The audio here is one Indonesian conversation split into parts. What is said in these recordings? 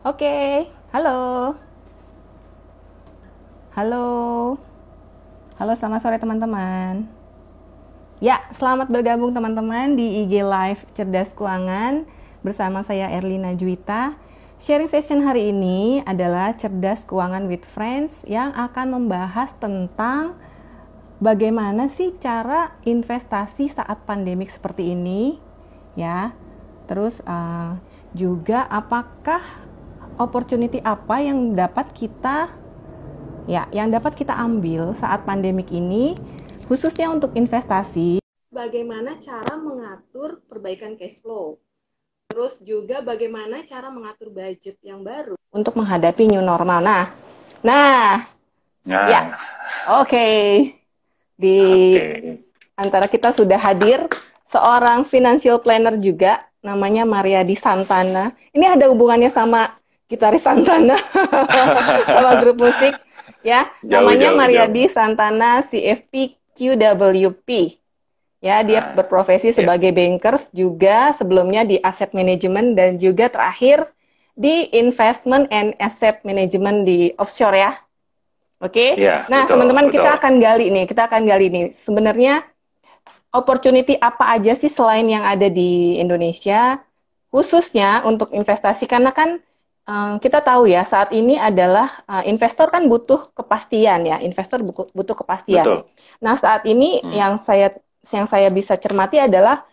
Oke, halo. Halo. Halo, selamat sore teman-teman. Ya, selamat bergabung teman-teman di IG Live Cerdas Keuangan bersama saya Erlina Juwita. Sharing session hari ini adalah Cerdas Keuangan with Friends yang akan membahas tentang bagaimana sih cara investasi saat pandemik seperti ini, ya. Terus juga apakah opportunity apa yang dapat kita ambil saat pandemik ini, khususnya untuk investasi. Bagaimana cara mengatur perbaikan cash flow. Terus juga bagaimana cara mengatur budget yang baru untuk menghadapi new normal. Nah, ya, oke. Di antara kita sudah hadir seorang financial planner juga, namanya Mariadi Santana. Ini ada hubungannya sama gitaris Santana, sama grup musik, ya. Namanya Mariadi Santana, CFP QWP. Ya, dia berprofesi sebagai bankers juga, sebelumnya di asset management dan juga terakhir di investment and asset management di offshore ya. Oke. Nah, teman-teman kita akan gali nih. Sebenarnya opportunity apa aja sih selain yang ada di Indonesia, khususnya untuk investasi, karena kan kita tahu ya saat ini adalah investor kan butuh kepastian ya, butuh kepastian. Betul. Nah saat ini yang saya bisa cermati adalah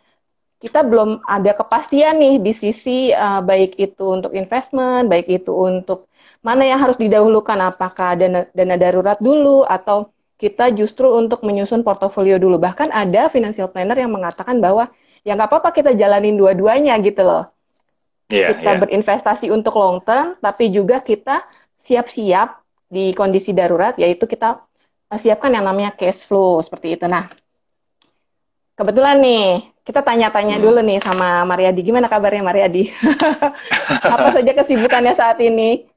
kita belum ada kepastian nih di sisi baik itu untuk investment, baik itu untuk mana yang harus didahulukan, apakah dana darurat dulu atau kita justru untuk menyusun portofolio dulu. Bahkan ada financial planner yang mengatakan bahwa ya nggak apa-apa kita jalanin dua-duanya gitu loh. Kita berinvestasi untuk long term, tapi juga kita siap-siap di kondisi darurat, yaitu kita siapkan yang namanya cash flow, seperti itu. Nah, kebetulan nih, kita tanya-tanya dulu nih sama Mariadi. Gimana kabarnya Mariadi? Apa saja kesibukannya saat ini?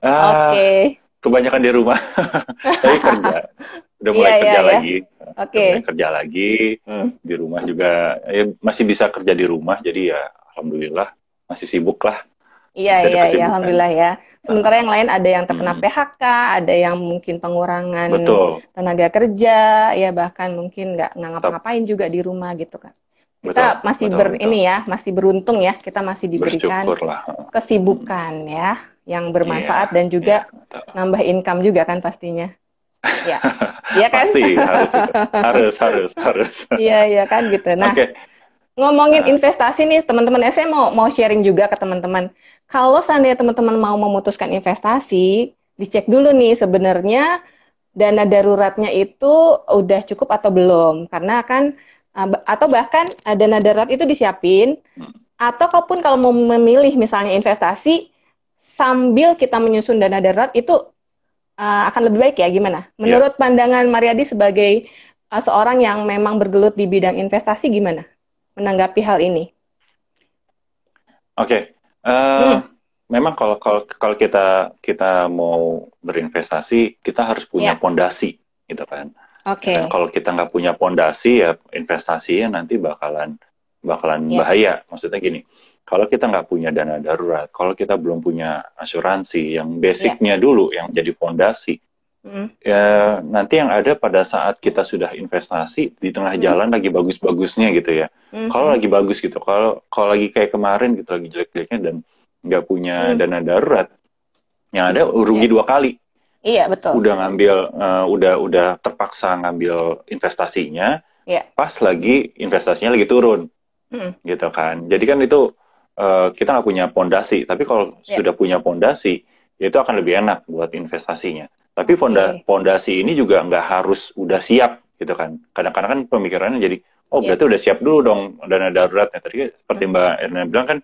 Oke. Kebanyakan di rumah. Tapi kerja. Udah mulai kerja lagi. Oke. Mulai kerja lagi. Di rumah juga. Masih bisa kerja di rumah, jadi ya alhamdulillah. Masih sibuk lah. Iya, alhamdulillah ya. Sementara yang lain ada yang terkena PHK, ada yang mungkin pengurangan tenaga kerja, ya bahkan mungkin nggak ngapa-ngapain juga di rumah gitu kan. Kita masih masih beruntung ya, kita masih diberikan kesibukan ya, yang bermanfaat dan juga nambah income juga kan pastinya. Ya, iya kan? Pasti harus. Iya kan gitu. Nah. Ngomongin investasi nih teman-teman, saya mau sharing juga ke teman-teman. Kalau seandainya teman-teman mau memutuskan investasi, dicek dulu nih sebenarnya dana daruratnya itu udah cukup atau belum. Karena kan atau bahkan dana darurat itu disiapin, atau kalaupun kalau mau memilih misalnya investasi sambil kita menyusun dana darurat itu akan lebih baik ya, gimana? Menurut pandangan Mariadi sebagai seorang yang memang bergelut di bidang investasi, gimana menanggapi hal ini? Oke. Memang kalau kita mau berinvestasi, kita harus punya pondasi, gitu kan. Dan kalau kita nggak punya pondasi, ya investasinya nanti bakalan bahaya. Maksudnya gini, kalau kita nggak punya dana darurat, kalau kita belum punya asuransi yang basicnya dulu, yang jadi pondasi, ya nanti yang ada pada saat kita sudah investasi di tengah jalan lagi bagus-bagusnya gitu ya. Kalau lagi bagus gitu, kalau lagi kayak kemarin gitu, lagi jelek-jeleknya dan nggak punya dana darurat, yang ada rugi dua kali. Iya betul. Udah ngambil, udah terpaksa ngambil investasinya, pas lagi investasinya lagi turun, gitu kan. Jadi kan itu kita nggak punya pondasi. Tapi kalau sudah punya pondasi, itu akan lebih enak buat investasinya. Tapi fondasi ini juga nggak harus udah siap gitu kan. Kadang-kadang kan pemikirannya jadi, berarti udah siap dulu dong dana daruratnya. Tadi seperti Mbak Erna bilang kan,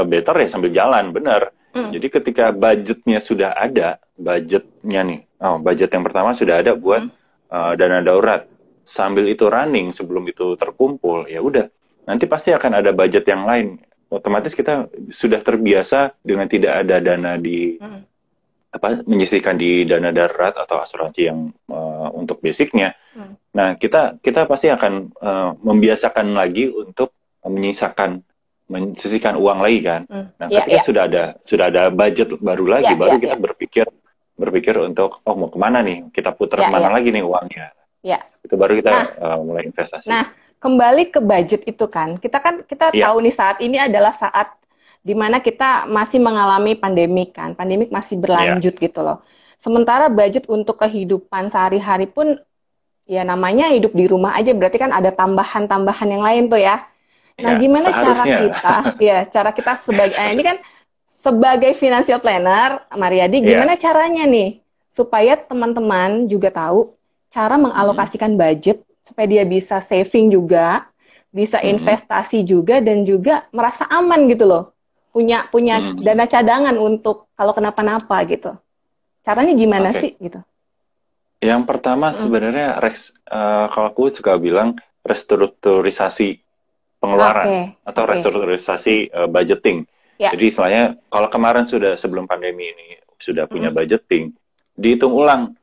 better ya sambil jalan, benar. Jadi ketika budgetnya sudah ada, budgetnya nih, budget yang pertama sudah ada buat dana darurat. Sambil itu running, sebelum itu terkumpul, ya udah. Nanti pasti akan ada budget yang lain. Otomatis kita sudah terbiasa dengan tidak ada dana di menyisihkan di dana darurat atau asuransi yang untuk basicnya. Nah, kita pasti akan membiasakan lagi untuk menyisakan mensisihkan uang lagi kan. Nah, ketika sudah ada budget baru lagi, baru kita berpikir untuk mau kemana nih, kita putar kemana lagi nih uangnya. Itu baru kita mulai investasi. Nah, kembali ke budget itu kan, kita tahu nih saat ini adalah saat dimana kita masih mengalami pandemik kan, pandemik masih berlanjut gitu loh. Sementara budget untuk kehidupan sehari-hari pun ya namanya hidup di rumah aja, berarti kan ada tambahan-tambahan yang lain tuh ya. Nah, gimana cara kita sebagai ini kan sebagai financial planner, Mariadi, gimana caranya nih supaya teman-teman juga tahu cara mengalokasikan budget supaya dia bisa saving juga, bisa investasi juga, dan juga merasa aman gitu loh, punya dana cadangan untuk kalau kenapa-napa gitu. Caranya gimana sih gitu? Yang pertama sebenarnya kalau aku suka bilang restrukturisasi pengeluaran atau restrukturisasi budgeting. Jadi istilahnya kalau kemarin sebelum pandemi ini sudah punya budgeting, dihitung ulang.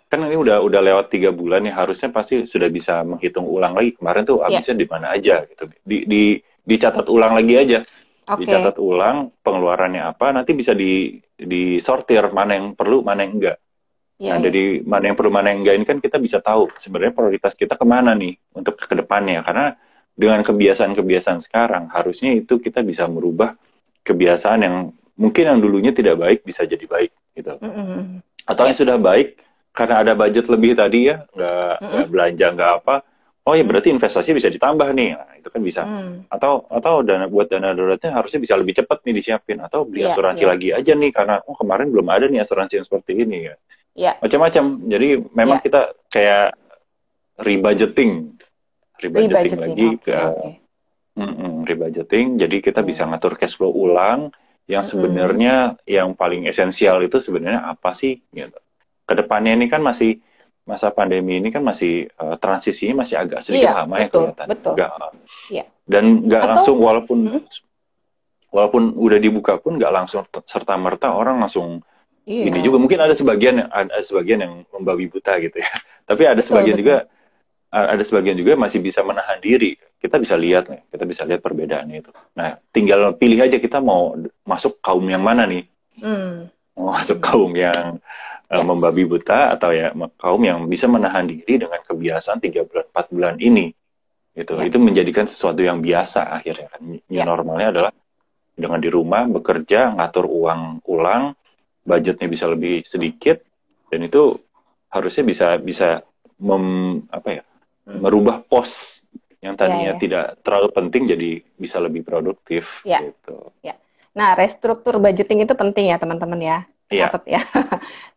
Kan ini udah lewat 3 bulan ya, harusnya pasti sudah bisa menghitung ulang lagi kemarin tuh habisnya di mana aja gitu. Dicatat ulang lagi aja. Dicatat ulang pengeluarannya apa, nanti bisa disortir mana yang perlu, mana yang enggak. Nah, dari mana yang perlu, mana yang enggak ini kan kita bisa tahu sebenarnya prioritas kita kemana nih untuk ke depannya. Karena dengan kebiasaan-kebiasaan sekarang, harusnya itu kita bisa merubah kebiasaan yang mungkin yang dulunya tidak baik bisa jadi baik gitu. Atau yang sudah baik karena ada budget lebih tadi ya, nggak belanja, nggak apa. Oh ya berarti investasi bisa ditambah nih, nah, itu kan bisa. Atau buat dana daruratnya harusnya bisa lebih cepat nih disiapin. Atau beli asuransi lagi aja nih karena kemarin belum ada nih asuransi yang seperti ini ya. Macam-macam. Jadi memang kita kayak rebudgeting lagi ke rebudgeting. Jadi kita bisa ngatur cash flow ulang. Yang sebenarnya yang paling esensial itu sebenarnya apa sih? Gitu. Kedepannya ini kan masih masa pandemi ini kan masih transisinya masih agak sedikit lama ya kelihatan. Dan nggak langsung walaupun udah dibuka pun nggak langsung serta merta orang langsung. Ini juga mungkin ada sebagian yang membabi buta gitu ya. Tapi ada sebagian juga masih bisa menahan diri. Kita bisa lihat perbedaannya itu. Nah, tinggal pilih aja kita mau masuk kaum yang mana nih. Mau masuk kaum yang membabi buta atau ya kaum yang bisa menahan diri dengan kebiasaan 3 bulan 4 bulan ini. Gitu. Itu menjadikan sesuatu yang biasa akhirnya kan. Normalnya adalah dengan di rumah bekerja, ngatur uang ulang, budgetnya bisa lebih sedikit, dan itu harusnya bisa merubah pos yang tadinya tidak terlalu penting jadi bisa lebih produktif. Gitu. Nah, restruktur budgeting itu penting ya teman-teman ya. Catat ya.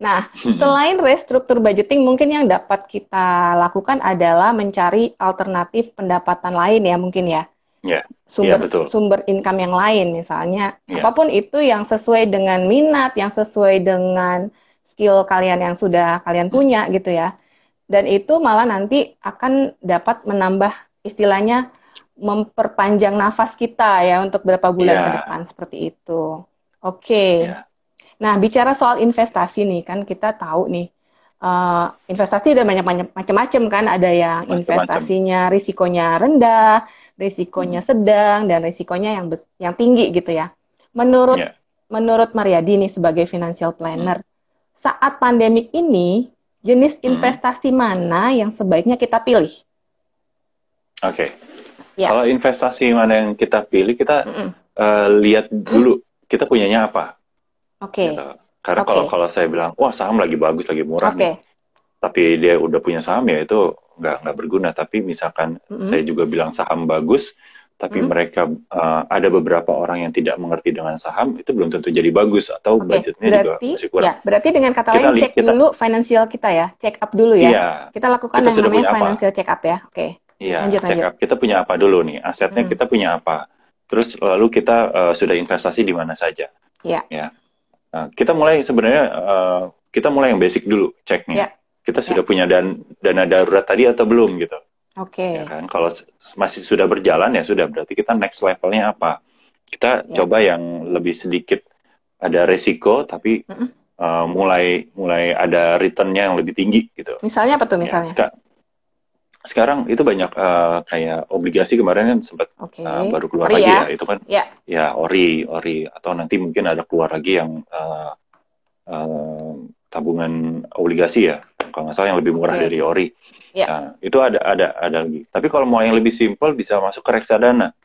Nah, selain restruktur budgeting, mungkin yang dapat kita lakukan adalah mencari alternatif pendapatan lain ya mungkin ya. Sumber income yang lain misalnya apapun itu yang sesuai dengan minat, yang sesuai dengan skill kalian yang sudah kalian punya gitu ya, dan itu malah nanti akan dapat menambah istilahnya memperpanjang nafas kita ya untuk beberapa bulan ke depan seperti itu. Nah, bicara soal investasi nih kan kita tahu nih investasi udah banyak macam-macam kan, ada yang investasinya risikonya rendah, risikonya sedang, dan risikonya yang tinggi gitu ya. Menurut Mariadi nih sebagai financial planner, saat pandemik ini jenis investasi mana yang sebaiknya kita pilih? Kalau investasi mana yang kita pilih, kita lihat dulu kita punyanya apa. Gitu. Karena kalau saya bilang, wah saham lagi bagus, lagi murah nih, tapi dia udah punya saham ya itu nggak berguna. Tapi misalkan saya juga bilang saham bagus, tapi mereka ada beberapa orang yang tidak mengerti dengan saham, itu belum tentu jadi bagus atau budgetnya juga masih kurang. Berarti dengan kata lain cek dulu financial kita ya, check up dulu ya. Kita lakukan yang namanya financial check up ya. Lanjut. Up. Kita punya apa dulu nih, asetnya kita punya apa, terus lalu kita sudah investasi di mana saja. Nah, kita mulai sebenarnya kita mulai yang basic dulu ceknya. Kita sudah punya dana darurat tadi atau belum gitu. Ya kan? Kalau masih sudah berjalan ya sudah, berarti kita next levelnya apa? Kita coba yang lebih sedikit ada resiko tapi mulai ada returnnya yang lebih tinggi gitu. Misalnya apa tuh misalnya? sekarang itu banyak kayak obligasi kemarin kan sempat baru keluar lagi ya, itu kan ya ori atau nanti mungkin ada keluar lagi yang tabungan obligasi ya, kalau nggak salah yang lebih murah dari ori. Nah, itu ada lagi. Tapi kalau mau yang lebih simpel bisa masuk ke reksadana.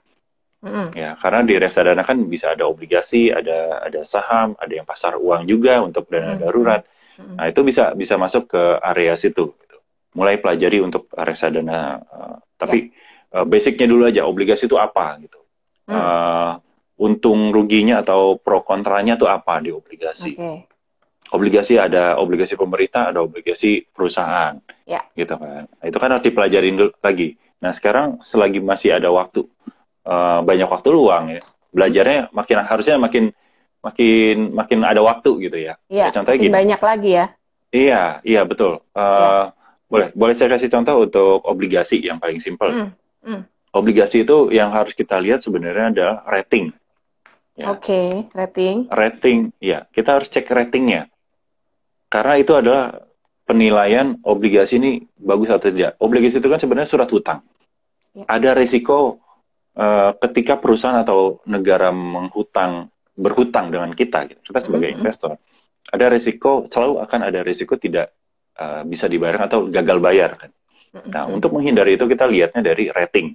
Ya, karena di reksadana kan bisa ada obligasi, ada saham, ada yang pasar uang juga untuk dana darurat. Nah, itu bisa masuk ke area situ. Mulai pelajari untuk reksadana, tapi basicnya dulu aja, obligasi itu apa gitu, untung ruginya atau pro kontranya itu apa di obligasi. Obligasi ada obligasi pemerintah, ada obligasi perusahaan, gitu kan. Nah, itu kan harus dipelajarin dulu lagi. Nah sekarang selagi masih ada waktu, banyak waktu luang ya, belajarnya harusnya makin ada waktu gitu ya. Contohnya gini, banyak lagi ya. Iya betul. Boleh saya kasih contoh untuk obligasi yang paling simpel. Obligasi itu yang harus kita lihat sebenarnya adalah rating. Ya. Rating. Rating, ya. Kita harus cek ratingnya. Karena itu adalah penilaian obligasi ini bagus atau tidak. Obligasi itu kan sebenarnya surat hutang. Ya. Ada risiko ketika perusahaan atau negara berhutang dengan kita sebagai investor. Ada risiko, selalu akan ada risiko tidak bisa dibayar atau gagal bayar kan. Nah, untuk menghindari itu kita lihatnya dari rating.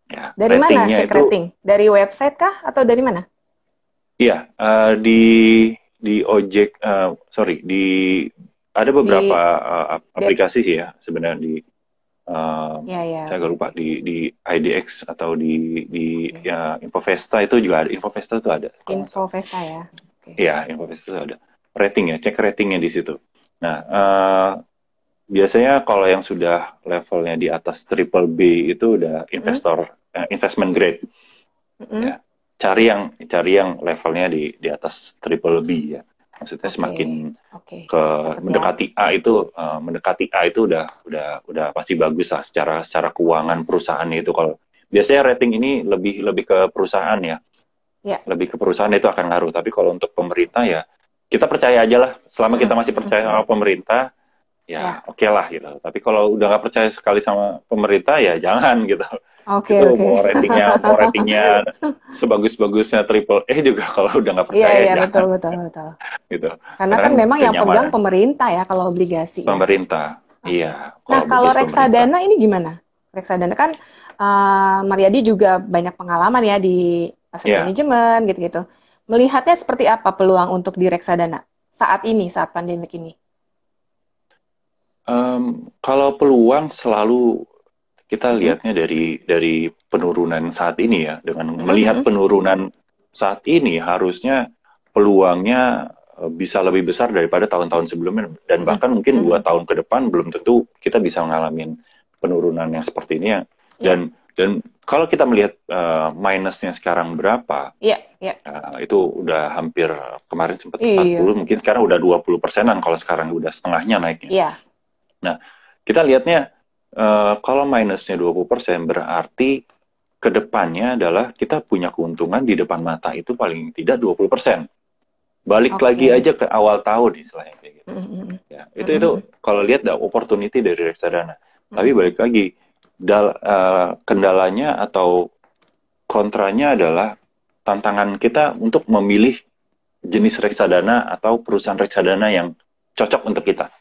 Ya, dari mana cek rating? Dari website kah atau dari mana? Iya, di ojek, ada beberapa aplikasi sih ya sebenarnya di saya nggak lupa di IDX atau di Infovesta itu juga ada. Infovesta itu ada. Infovesta ya. Iya, Infovesta itu ada. Rating ya, cek ratingnya di situ. Nah, biasanya kalau yang sudah levelnya di atas triple B itu udah investment grade. Ya, cari yang levelnya di atas triple B ya. Maksudnya semakin mendekati A itu udah pasti bagus lah secara keuangan perusahaan itu. Kalau biasanya rating ini lebih ke perusahaan ya. Lebih ke perusahaan itu akan ngaruh. Tapi kalau untuk pemerintah ya kita percaya aja lah, selama kita masih percaya sama pemerintah, ya oke lah gitu. Tapi kalau udah nggak percaya sekali sama pemerintah, ya jangan gitu. Mau ratingnya sebagus-bagusnya triple A juga kalau udah nggak percaya. Iya, betul. Gitu. Karena kan memang yang pegang pemerintah ya kalau obligasi. Pemerintah, iya. Nah kalau reksadana ini gimana? Reksadana kan Mariadi juga banyak pengalaman ya di aset manajemen gitu-gitu. Melihatnya seperti apa peluang untuk di reksadana saat pandemik ini? Kalau peluang selalu kita lihatnya dari penurunan saat ini ya. Dengan melihat penurunan saat ini, harusnya peluangnya bisa lebih besar daripada tahun-tahun sebelumnya. Dan bahkan mungkin 2 tahun ke depan belum tentu kita bisa mengalami penurunan yang seperti ini ya. Dan kalau kita melihat minusnya sekarang berapa, itu udah hampir kemarin sempat 40, mungkin sekarang udah 20%-an kalau sekarang udah setengahnya naiknya. Nah, kita lihatnya kalau minusnya 20% berarti kedepannya adalah kita punya keuntungan di depan mata itu paling tidak 20%. Balik lagi aja ke awal tahun istilahnya kayak gitu. Ya, itu kalau lihat ada opportunity dari reksadana. Tapi balik lagi, kendalanya atau kontranya adalah tantangan kita untuk memilih jenis reksadana atau perusahaan reksadana yang cocok untuk kita.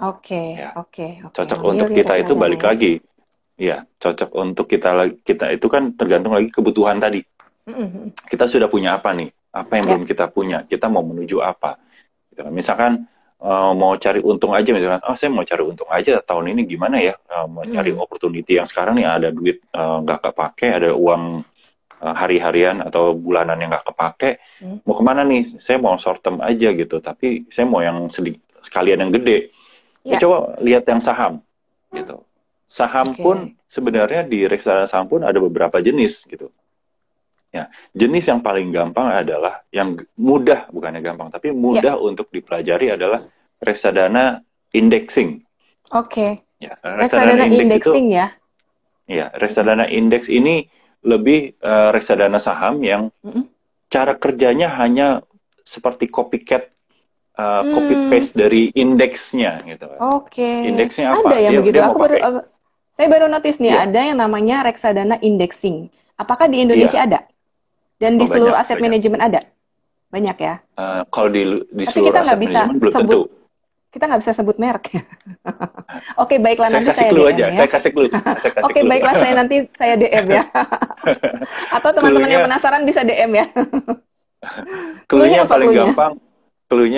Cocok untuk kita itu balik lagi. Ya, cocok untuk kita itu kan tergantung lagi kebutuhan tadi. Kita sudah punya apa nih? Apa yang belum kita punya? Kita mau menuju apa? Misalkan mau cari untung aja, misalkan, saya mau cari untung aja tahun ini gimana ya? Mau cari opportunity yang sekarang nih ada duit nggak kepake, ada uang hari-harian atau bulanan yang nggak kepake. Mau kemana nih? Saya mau short term aja gitu, tapi saya mau yang sekalian yang gede. Coba lihat yang saham, gitu. Saham pun sebenarnya di reksadana saham pun ada beberapa jenis, gitu. Ya, jenis yang paling gampang adalah yang mudah, bukannya gampang, tapi mudah untuk dipelajari adalah reksadana indexing. Ya, reksadana indexing itu, ya, reksadana indeks ini lebih reksadana saham yang cara kerjanya hanya seperti copycat. Copy paste dari indeksnya gitu. Oke. Indeksnya apa? Ada yang begitu. Aku baru Saya baru notice nih ada yang namanya reksadana indexing. Apakah di Indonesia ada? Dan di seluruh aset manajemen ada? Banyak ya? Kalau di seluruh aset manajemen belum tentu. Kita nggak bisa sebut merek. Oke, baiklah, nanti saya DM aja. Saya kasih clue. Oke, baiklah, nanti saya DM ya. Atau teman-teman yang penasaran bisa DM ya. Cluenya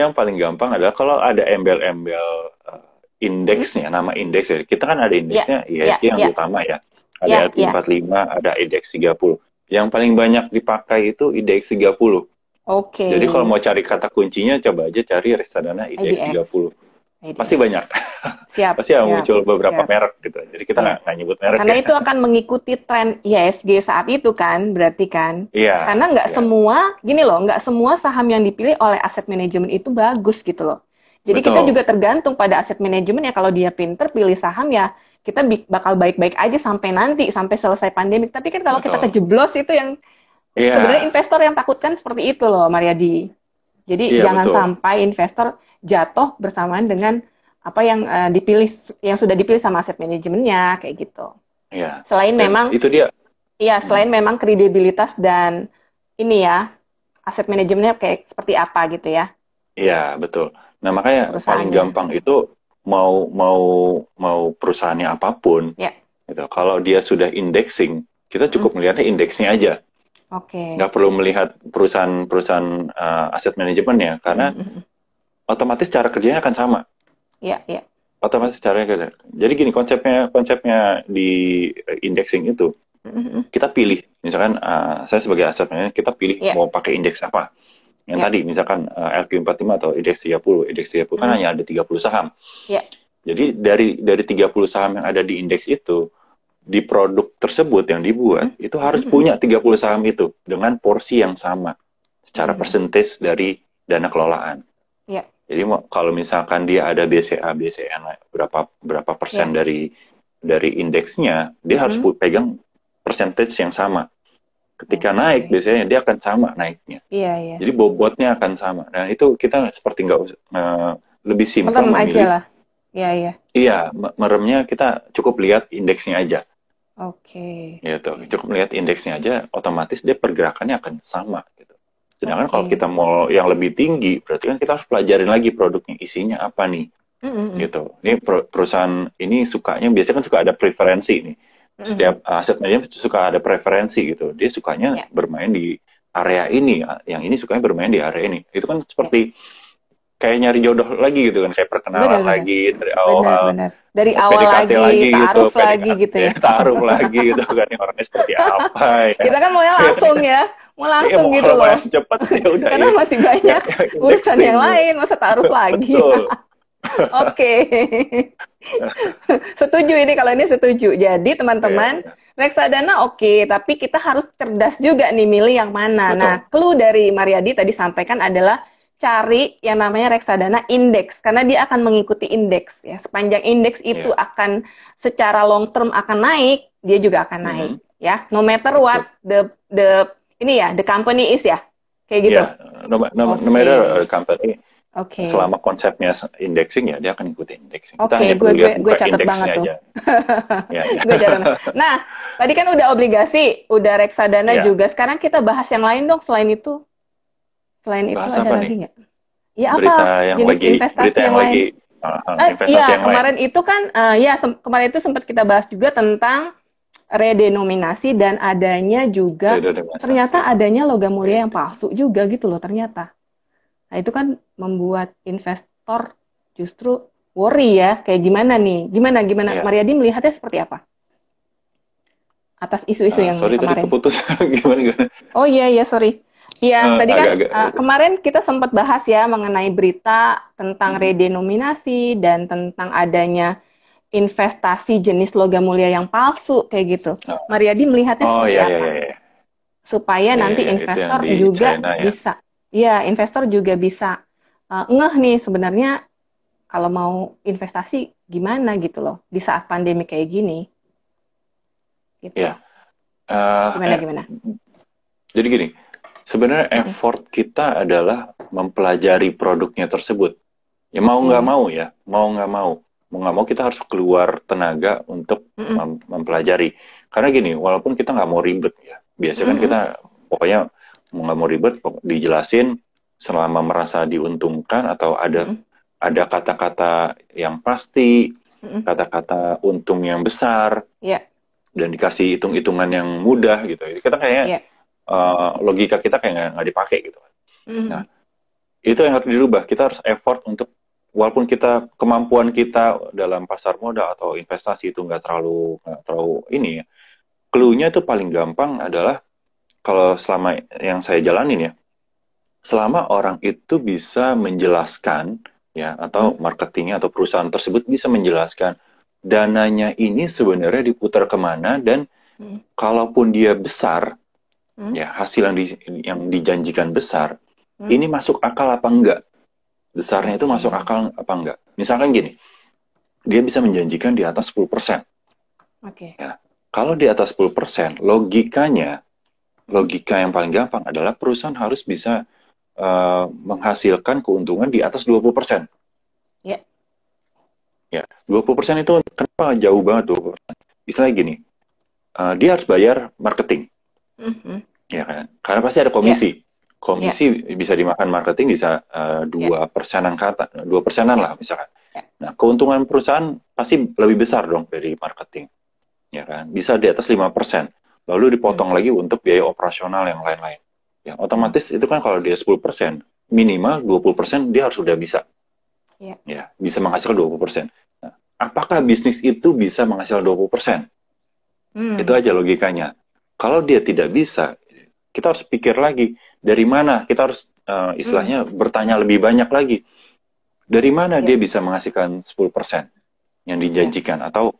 yang paling gampang adalah kalau ada embel-embel indeksnya, nama indeks ya. Kita kan ada indeksnya IHSG yang utama ya. Ada LQ 45, ada indeks 30. Yang paling banyak dipakai itu indeks 30. Oke. Jadi kalau mau cari kata kuncinya, coba aja cari reksadana indeks 30. Pasti banyak. Siap. Pasti muncul beberapa merek gitu. Jadi kita nggak nyebut merek. Karena itu akan mengikuti tren IHSG saat itu kan, berarti kan. Iya. Karena nggak semua, gini loh, nggak semua saham yang dipilih oleh aset manajemen itu bagus gitu loh. Jadi kita juga tergantung pada aset manajemen ya. Kalau dia pinter pilih saham ya, kita bakal baik-baik aja sampai selesai pandemik. Tapi kan kalau kita kejeblos itu yang sebenarnya investor yang takutkan seperti itu loh, Mariadi. Jadi jangan sampai investor jatuh bersamaan dengan apa yang yang sudah dipilih sama aset manajemennya kayak gitu. Iya. Selain memang itu dia. Iya, selain memang kredibilitas dan ini ya aset manajemennya kayak seperti apa gitu ya. Iya, betul. Nah, makanya paling gampang itu mau perusahaannya apapun. Gitu. Kalau dia sudah indexing, kita cukup melihatnya indeksnya aja. Nggak perlu melihat perusahaan aset manajemennya, karena otomatis cara kerjanya akan sama. Iya. Otomatis caranya. Jadi gini, konsepnya di indexing itu, kita pilih, misalkan saya sebagai aset manajer, kita pilih mau pakai indeks apa. Yang tadi, misalkan LQ45 atau indeks 30. Indeks 30 kan hanya ada 30 saham. Jadi dari 30 saham yang ada di indeks itu, di produk tersebut yang dibuat, itu harus punya 30 saham itu dengan porsi yang sama secara persentage dari dana kelolaan. Jadi kalau misalkan dia ada BCA, BCN berapa persen dari indeksnya, dia harus pegang percentage yang sama. Ketika naik biasanya dia akan sama naiknya. Jadi bobotnya akan sama. Nah, itu kita seperti nggak usah lebih simpel memilih. Aja lah. Iya, meremnya kita cukup lihat indeksnya aja. Gitu. Cukup melihat indeksnya aja, otomatis dia pergerakannya akan sama gitu. Sedangkan kalau kita mau yang lebih tinggi, berarti kan kita harus pelajarin lagi produknya, isinya apa nih. Gitu. Ini perusahaan ini sukanya, biasanya kan suka ada preferensi nih. Setiap aset manajemen suka ada preferensi gitu. Dia sukanya bermain di area ini, yang ini sukanya bermain di area ini. Itu kan seperti kayak nyari jodoh lagi gitu kan, kayak perkenalan lagi dari awal. Dari awal lagi, taruh lagi gitu ya. Taruh lagi gitu kan, orangnya seperti apa ya. Kita kan mau langsung ya, mau langsung gitu loh. Cepet ya udah. Karena masih banyak urusan yang lain, masa taruh lagi. Oke. Setuju ini, kalau ini setuju. Jadi teman-teman, reksadana oke, tapi kita harus cerdas juga nih milih yang mana. Nah, clue dari Mariadi tadi sampaikan adalah cari yang namanya reksadana indeks, karena dia akan mengikuti indeks ya. Sepanjang indeks itu akan secara long term akan naik, dia juga akan naik ya. No matter what the company is ya. Kayak gitu. No matter the company. Selama konsepnya indexing ya, dia akan ikuti indexing. Gue catat banget tuh. Gue catat. Nah, tadi kan udah obligasi, udah reksadana juga. Sekarang kita bahas yang lain dong selain itu. Selain itu ada lagi nggak? Ya apa? Jenis investasi yang lain? Kemarin itu kan, kemarin itu sempat kita bahas juga tentang redenominasi dan adanya juga, ternyata adanya logam mulia yang palsu juga gitu loh ternyata. Nah itu kan membuat investor justru worry ya, kayak gimana nih? Gimana? Mariadi melihatnya seperti apa? Atas isu-isu yang sorry, kemarin. Tadi keputus. Gimana? Oh iya, sorry. Iya, tadi kan kemarin kita sempat bahas ya mengenai berita tentang redenominasi dan tentang adanya investasi jenis logam mulia yang palsu kayak gitu. Mariadi melihatnya seperti apa? Supaya nanti investor juga China, bisa, investor juga bisa ngeh nih sebenarnya kalau mau investasi gimana gitu loh di saat pandemi kayak gini. Gitu. Gimana? Jadi gini. Sebenarnya effort kita adalah mempelajari produknya tersebut. Ya mau nggak mau ya, mau nggak mau. mau nggak mau kita harus keluar tenaga untuk mempelajari. Karena gini, walaupun kita nggak mau ribet ya, biasanya kan kita pokoknya mau nggak mau ribet, dijelasin selama merasa diuntungkan atau ada kata-kata yang pasti, kata-kata untung yang besar, dan dikasih hitung-hitungan yang mudah gitu. Kita kayaknya logika kita kayak nggak dipakai gitu. Nah, itu yang harus dirubah. Kita harus effort untuk, walaupun kita kemampuan kita dalam pasar modal atau investasi itu nggak terlalu ini ya. Clue-nya itu paling gampang adalah kalau selama yang saya jalanin ya, selama orang itu bisa menjelaskan ya, atau marketingnya atau perusahaan tersebut bisa menjelaskan dananya ini sebenarnya diputar kemana, dan kalaupun dia besar ya, hasil yang dijanjikan besar, ini masuk akal apa enggak? Besarnya itu masuk akal apa enggak? Misalkan gini, dia bisa menjanjikan di atas 10%. Ya, kalau di atas 10%, logika yang paling gampang adalah perusahaan harus bisa menghasilkan keuntungan di atas 20%. Ya, 20% itu kenapa jauh banget 20%? Misalnya gini, dia harus bayar marketing. Ya kan? Karena pasti ada komisi. Komisi bisa dimakan marketing bisa 2%-an lah misalkan. Nah, keuntungan perusahaan pasti lebih besar dong dari marketing. Ya kan? Bisa di atas 5%. Lalu dipotong lagi untuk biaya operasional yang lain-lain. Ya, otomatis itu kan kalau dia 10%, minimal 20% dia harus sudah bisa. Ya, bisa menghasilkan 20%. Nah, apakah bisnis itu bisa menghasilkan 20%? Itu aja logikanya. Kalau dia tidak bisa, kita harus pikir lagi, dari mana? Kita harus istilahnya bertanya lebih banyak lagi. Dari mana dia bisa menghasilkan 10% yang dijanjikan? Atau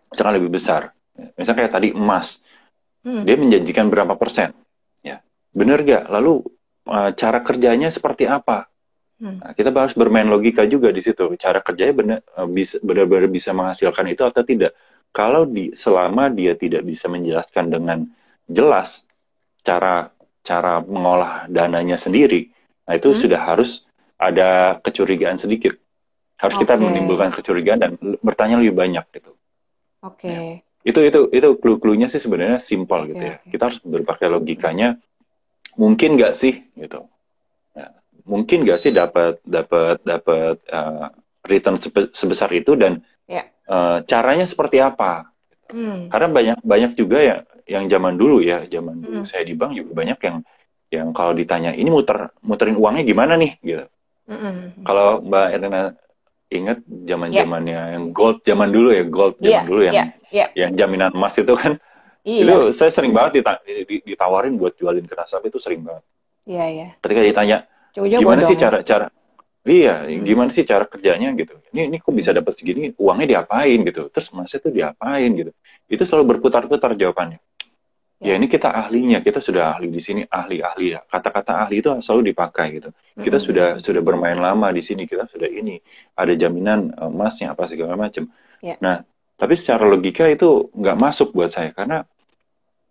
misalkan lebih besar. Misalnya kayak tadi emas. Dia menjanjikan berapa persen? Ya, benar nggak? Lalu cara kerjanya seperti apa? Nah, kita harus bermain logika juga di situ. Cara kerjanya benar-benar bisa menghasilkan itu atau tidak? Kalau selama dia tidak bisa menjelaskan dengan jelas cara mengolah dananya sendiri, nah itu sudah harus ada kecurigaan sedikit. Harus kita menimbulkan kecurigaan dan bertanya lebih banyak gitu. Ya. Itu clue-cluenya sih sebenarnya simpel gitu ya. Kita harus berpakai logikanya. Mungkin nggak sih gitu? Ya. Mungkin nggak sih dapat return sebesar itu, dan caranya seperti apa? Karena banyak juga ya yang zaman dulu saya di bank juga banyak yang kalau ditanya ini muterin uangnya gimana nih gitu. Kalau Mbak Erna ingat zamannya yang gold zaman dulu yang jaminan emas itu kan, itu saya sering banget ditawarin buat jualin ke nasabah, itu sering banget. Ketika ditanya gimana sih cara gimana sih cara kerjanya gitu, ini kok bisa dapat segini, uangnya diapain gitu, terus emasnya tuh diapain gitu, itu selalu berputar-putar jawabannya. Ya ini kita ahlinya, kita sudah ahli di sini, ahli ya. Kata-kata ahli itu selalu dipakai gitu. Kita sudah bermain lama di sini, kita sudah ini ada jaminan emasnya apa segala macam. Nah, tapi secara logika itu nggak masuk buat saya, karena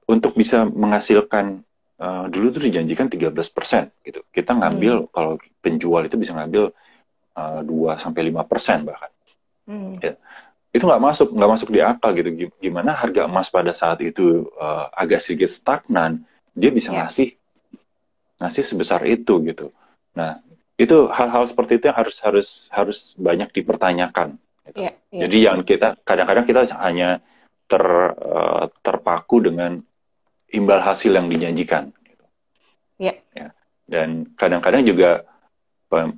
untuk bisa menghasilkan dulu tuh dijanjikan 13% gitu. Kita ngambil kalau penjual itu bisa ngambil 2-5% bahkan. Ya. Itu nggak masuk di akal gitu. Gimana harga emas pada saat itu agak sedikit stagnan, dia bisa ngasih sebesar itu gitu. Nah, itu hal-hal seperti itu yang harus banyak dipertanyakan. Gitu. Jadi yang kadang-kadang kita hanya terpaku dengan imbal hasil yang dijanjikan. Gitu. Ya. Dan kadang-kadang juga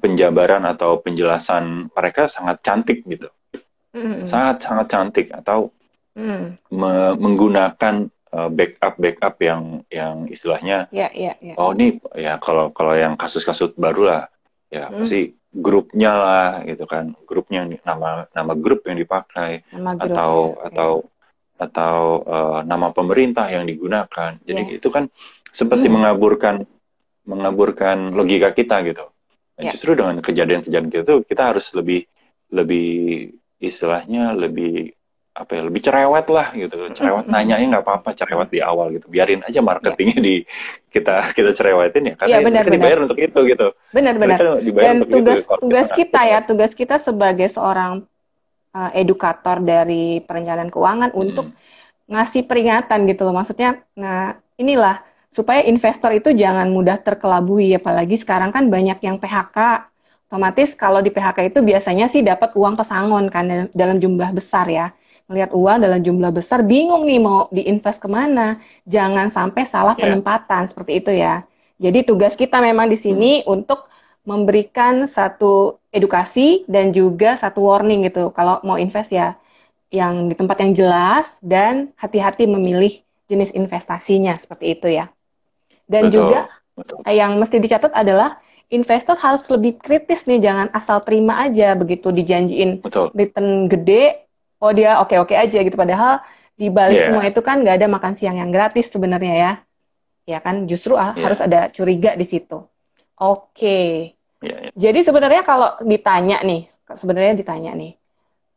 penjabaran atau penjelasan mereka sangat cantik gitu. Sangat cantik, atau menggunakan backup yang istilahnya oh ini ya kalau yang kasus-kasus baru lah ya pasti grupnya lah gitu kan, grupnya nama grup yang dipakai, atau nama pemerintah yang digunakan. Jadi itu kan seperti mengaburkan logika kita gitu. Dan justru dengan kejadian-kejadian gitu kita harus lebih istilahnya lebih cerewet lah gitu. Cerewet nanyanya nggak apa-apa, cerewet di awal gitu. Biarin aja marketingnya kita cerewetin ya, karena mereka dibayar untuk itu gitu. Benar. Dan tugas kita sebagai seorang edukator dari perencanaan keuangan untuk ngasih peringatan gitu loh. Maksudnya, nah inilah supaya investor itu jangan mudah terkelabui, apalagi sekarang kan banyak yang PHK. Otomatis kalau di PHK itu biasanya sih dapat uang pesangon kan dalam jumlah besar ya. Ngelihat uang dalam jumlah besar, bingung nih mau diinvest kemana. Jangan sampai salah penempatan seperti itu ya. Jadi tugas kita memang di sini untuk memberikan satu edukasi dan juga satu warning gitu. Kalau mau invest ya yang di tempat yang jelas dan hati-hati memilih jenis investasinya seperti itu ya. Dan juga yang mesti dicatat adalah investor harus lebih kritis nih, jangan asal terima aja begitu dijanjiin return gede, oh dia oke-oke aja gitu. Padahal di balik semua itu kan nggak ada makan siang yang gratis sebenarnya ya. Ya kan, justru harus ada curiga di situ. Oke. Jadi sebenarnya kalau ditanya nih,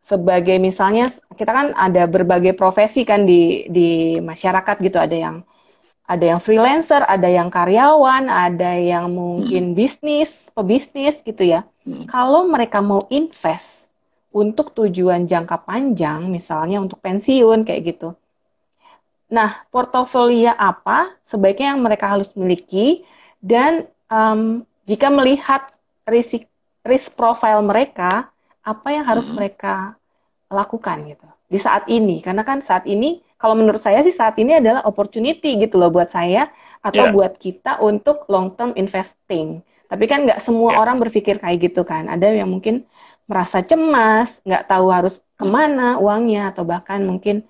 sebagai misalnya kita kan ada berbagai profesi kan di masyarakat gitu, ada yang freelancer, ada yang karyawan, ada yang mungkin pebisnis gitu ya. Kalau mereka mau invest untuk tujuan jangka panjang, misalnya untuk pensiun kayak gitu. Nah, portofolio apa sebaiknya yang mereka harus miliki, dan jika melihat risk profile mereka, apa yang harus mereka lakukan gitu di saat ini? Karena kan saat ini, kalau menurut saya sih saat ini adalah opportunity gitu loh buat saya atau buat kita untuk long term investing. Tapi kan nggak semua orang berpikir kayak gitu kan. Ada yang mungkin merasa cemas, nggak tahu harus kemana uangnya, atau bahkan mungkin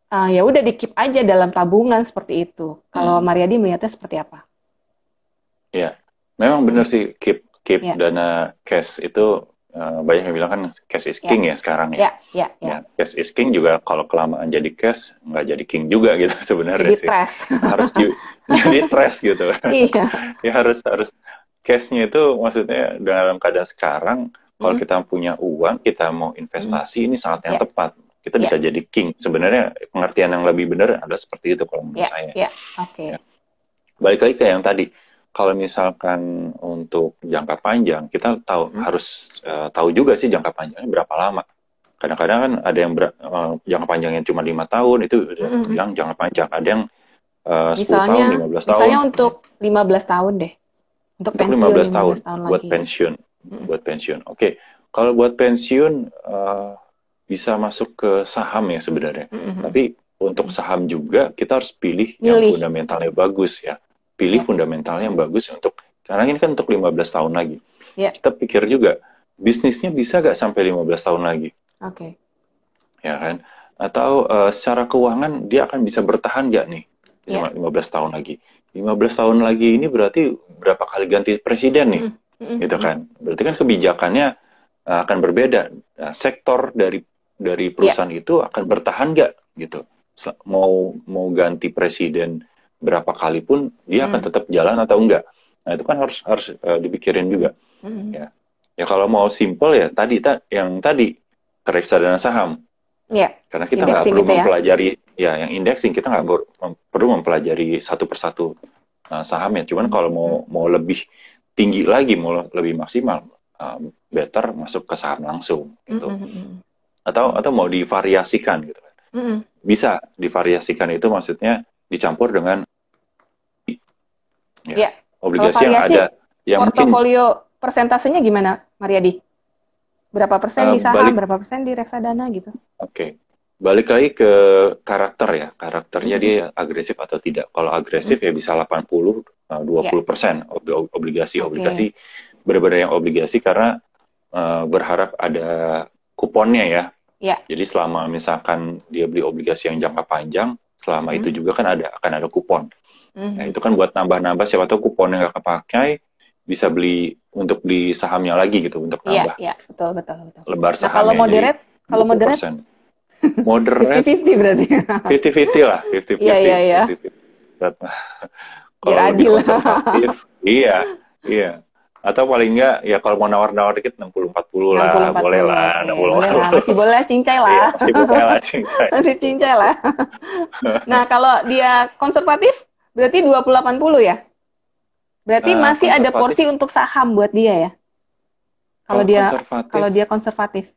ya udah di-keep aja dalam tabungan seperti itu. Kalau Mariadi melihatnya seperti apa? Ya, memang benar sih, keep dana cash itu banyak yang bilang kan cash is king ya sekarang ya. Cash is king juga, kalau kelamaan jadi cash nggak jadi king juga gitu sebenarnya sih. Harus jadi trash gitu. Ya harus cashnya itu, maksudnya dalam keadaan sekarang kalau kita punya uang, kita mau investasi, ini saat yang tepat. Kita bisa jadi king. Sebenarnya pengertian yang lebih benar adalah seperti itu kalau menurut saya. Balik lagi ke yang tadi. Kalau misalkan untuk jangka panjang, kita harus tahu juga sih jangka panjangnya berapa lama. Kadang-kadang kan ada yang jangka panjangnya cuma 5 tahun, itu bilang jangka panjang. Ada yang 10 tahun, 15 tahun. Misalnya untuk 15 tahun deh. Untuk pensiun 15 tahun buat lagi. pensiun. Buat pensiun. Oke. Kalau buat pensiun bisa masuk ke saham ya sebenarnya. Tapi untuk saham juga kita harus pilih yang fundamentalnya bagus ya. Pilih fundamentalnya yang bagus karena ini kan untuk 15 tahun lagi. Kita pikir juga, bisnisnya bisa gak sampai 15 tahun lagi? Ya kan? Atau secara keuangan dia akan bisa bertahan gak nih 15 tahun lagi? 15 tahun lagi ini berarti berapa kali ganti presiden nih? Gitu kan? Berarti kan kebijakannya akan berbeda. Nah, sektor dari perusahaan itu akan bertahan gak? Gitu. Mau ganti presiden berapa kali pun dia akan tetap jalan atau enggak. Nah, itu kan harus dipikirin juga. Ya kalau mau simple ya yang tadi reksadana saham. Karena kita nggak perlu mempelajari yang indexing, kita nggak perlu mempelajari satu persatu sahamnya. Cuman kalau mau lebih tinggi lagi, mau lebih maksimal, better masuk ke saham langsung gitu. Atau mau divariasikan gitu. Bisa divariasikan, itu maksudnya dicampur dengan obligasi yang ada. Yang portofolio persentasenya gimana, Mariadi? Berapa persen di saham, berapa persen di reksadana gitu? Balik lagi ke karakter ya. Karakternya dia agresif atau tidak. Kalau agresif ya bisa 80-20% obligasi. Obligasi benar-benar yang obligasi karena berharap ada kuponnya ya. Jadi selama misalkan dia beli obligasi yang jangka panjang, selama itu juga kan akan ada kupon. Nah, itu kan buat nambah-nambah, siapa tahu kuponnya nggak kepakai, bisa beli untuk beli sahamnya lagi gitu, untuk nambah. Betul. Lebar sahamnya. Kalau moderate 50-50 berarti. 50-50 lah, 50-50. Iya. Kalau lebih konservatif, iya. Atau paling enggak, ya kalau mau nawar-nawar dikit 60-40 lah, boleh lah. 60-40. Masih boleh cincai lah. Masih boleh lah, cincai. Masih cincai lah. Nah, kalau dia konservatif, berarti 20-80 ya? Berarti masih ada porsi untuk saham buat dia ya? Kalau dia konservatif.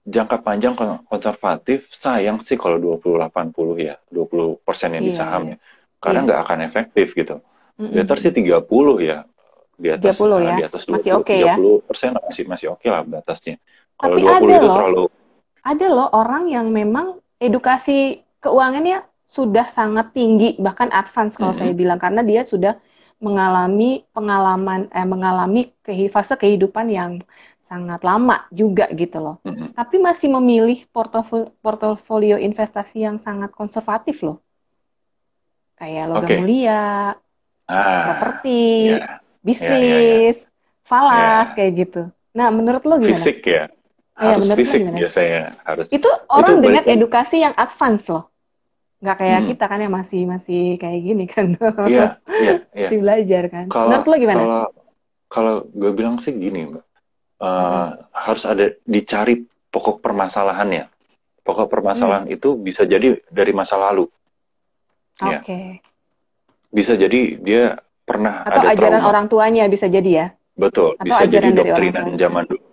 jangka panjang konservatif, sayang sih kalau 20-80 ya, 20% yang di saham ya. Karena nggak akan efektif gitu. Better sih 30 ya. Di atas 30 ya. Di atas 20, masih oke ya. 30% masih oke lah batasnya. Kalau Tapi 20 itu terlalu. Ada loh orang yang memang edukasi keuangannya sudah sangat tinggi, bahkan advance kalau saya bilang, karena dia sudah mengalami fase kehidupan yang sangat lama juga gitu loh. Tapi masih memilih portofolio investasi yang sangat konservatif loh. Kayak logam mulia, properti, bisnis, falas kayak gitu. Nah, menurut lo gimana? Fisik ya. Harus fisik biasanya. Itu orang dengan edukasi yang advance loh. Nggak kayak kita kan yang masih kayak gini kan. Iya. Masih belajar kan. Menurut lo gimana? Kalau gue bilang sih gini, Mbak. Harus ada dicari pokok permasalahannya. Pokok permasalahan itu bisa jadi dari masa lalu. Oke. Bisa jadi dia pernah atau ada ajaran trauma. orang tuanya bisa jadi ya. Betul. Bisa jadi doktrinan zaman dulu.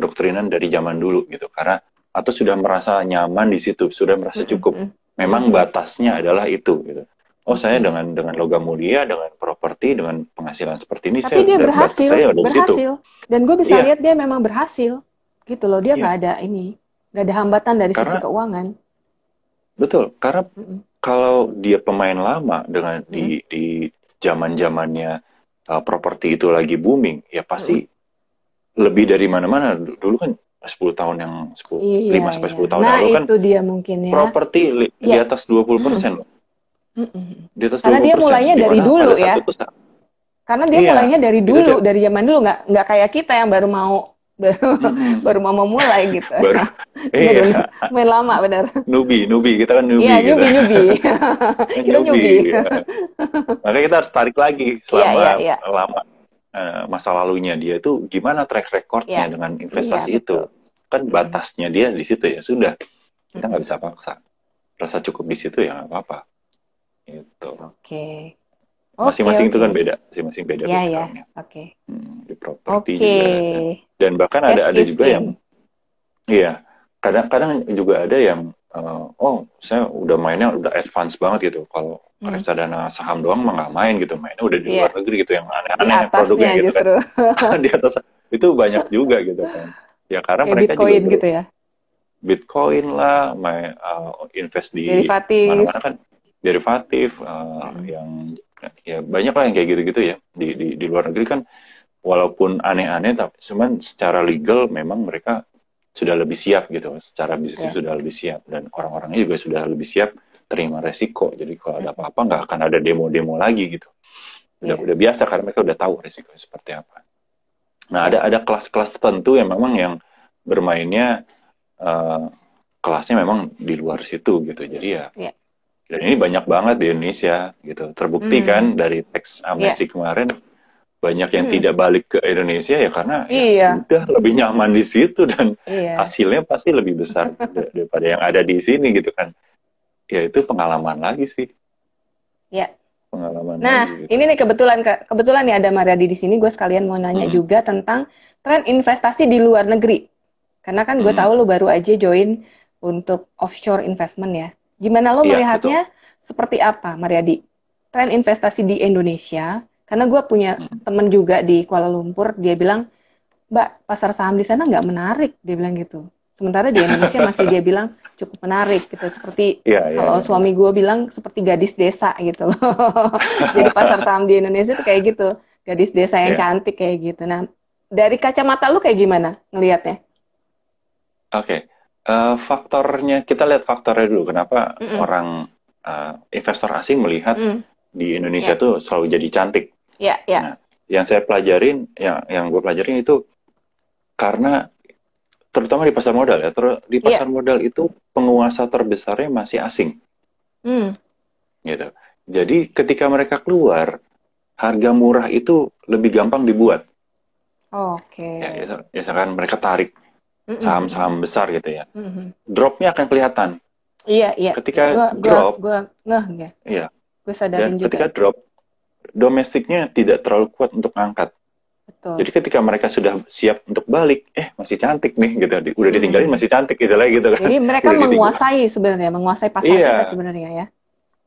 Doktrinan dari zaman dulu gitu. Karena atau sudah merasa nyaman di situ, sudah merasa cukup. Memang batasnya adalah itu gitu. Oh, saya dengan logam mulia, dengan properti, dengan penghasilan seperti ini, tapi dia berhasil. Dan gue bisa lihat dia memang berhasil, gitu loh. Dia nggak ada nggak ada hambatan dari sisi keuangan. Betul, karena kalau dia pemain lama dengan di zaman-zamannya properti itu lagi booming, ya pasti lebih dari mana-mana. Dulu kan 10 tahun yang 5 sampai 10 tahun lalu kan. Nah, itu dia mungkin ya. Properti di atas 20% loh. Di atas 20%. Karena dia mulainya dari dulu ya. Karena dia mulainya dari dulu, dari zaman dulu, nggak kayak kita yang baru mau memulai gitu. Main lama benar. Nubi kita kan nubi. Iya, nubi. Kita nubi. Makanya kita harus tarik lagi selama lama masa lalunya dia itu gimana track recordnya dengan investasi itu. Kan batasnya dia di situ ya sudah. Kita nggak bisa paksa. Rasa cukup di situ ya nggak apa-apa. Gitu. Oke. Masing-masing itu kan beda, masing-masing beda backgroundnya. Di properti juga. Dan bahkan ada juga yang, kadang-kadang juga ada yang, saya udah mainnya udah advance banget gitu. Kalau reksadana saham doang mah nggak main gitu, mainnya udah di luar negeri gitu, yang aneh-aneh produknya gitu kan. Di atas itu banyak juga gitu kan. Ya karena mereka Bitcoin juga gitu ya. Bitcoin lah, invest di mana-mana kan. Derivatif yang ya banyak lah yang kayak gitu-gitu ya di luar negeri kan, walaupun aneh-aneh tapi cuman secara legal memang mereka sudah lebih siap gitu, secara bisnis sudah lebih siap, dan orang-orangnya juga sudah lebih siap terima resiko. Jadi kalau ada apa-apa nggak akan ada demo-demo lagi gitu, udah biasa karena mereka udah tahu resiko seperti apa. Nah ada kelas-kelas tertentu yang memang yang bermainnya kelasnya memang di luar situ gitu, jadi ya. Dan ini banyak banget di Indonesia gitu. Terbukti kan dari teks amnesti kemarin banyak yang tidak balik ke Indonesia ya karena ya sudah lebih nyaman di situ dan hasilnya pasti lebih besar daripada yang ada di sini gitu kan. Ya itu pengalaman lagi sih. Ya. Pengalaman lagi, gitu. Ini nih kebetulan nih ada Mariadi di sini, gue sekalian mau nanya juga tentang tren investasi di luar negeri. Karena kan gue tahu lu baru aja join untuk offshore investment ya. Gimana lo melihatnya seperti apa, Mariadi? Tren investasi di Indonesia, karena gue punya temen juga di Kuala Lumpur, dia bilang, Mbak, pasar saham di sana nggak menarik, dia bilang gitu. Sementara di Indonesia masih dia bilang cukup menarik gitu, seperti kalau suami gue bilang seperti gadis desa gitu. Jadi pasar saham di Indonesia itu kayak gitu, gadis desa yang cantik kayak gitu. Nah, dari kacamata lu kayak gimana ngelihatnya? Oke. Faktornya, kita lihat faktornya dulu. Kenapa orang investor asing melihat di Indonesia tuh selalu jadi cantik? Nah, yang saya pelajarin, yang gue pelajarin itu karena terutama di pasar modal ya. Di pasar modal itu penguasa terbesarnya masih asing. Gitu. Jadi ketika mereka keluar, harga murah itu lebih gampang dibuat. Ya, misalkan mereka tarik saham-saham besar gitu ya, dropnya akan kelihatan. Iya. Ketika drop, Gue sadarin dan juga. ketika drop, domestiknya tidak terlalu kuat untuk ngangkat. Jadi ketika mereka sudah siap untuk balik, masih cantik nih gitu, udah ditinggalin masih cantik istilahnya gitu kan. Jadi mereka menguasai sebenarnya, menguasai pasar kita sebenarnya ya.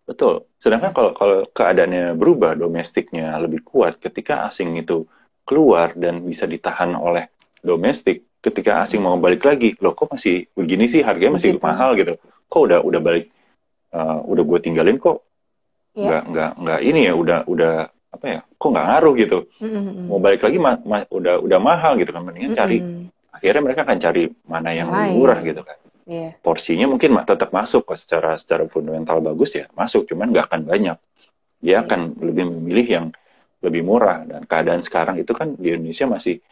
Betul. Sedangkan kalau keadaannya berubah, domestiknya lebih kuat, ketika asing itu keluar dan bisa ditahan oleh domestik, ketika asing mau balik lagi, loh kok masih begini sih, harganya masih mahal gitu. Kok udah balik, udah gue tinggalin kok, nggak ini ya, udah apa ya, kok nggak ngaruh gitu. Mau balik lagi udah mahal gitu kan, mendingan cari. Akhirnya mereka akan cari mana yang lebih murah gitu kan. Porsinya mungkin tetap masuk secara fundamental bagus ya, masuk, cuman nggak akan banyak. Dia akan lebih memilih yang lebih murah. Dan keadaan sekarang itu kan di Indonesia masih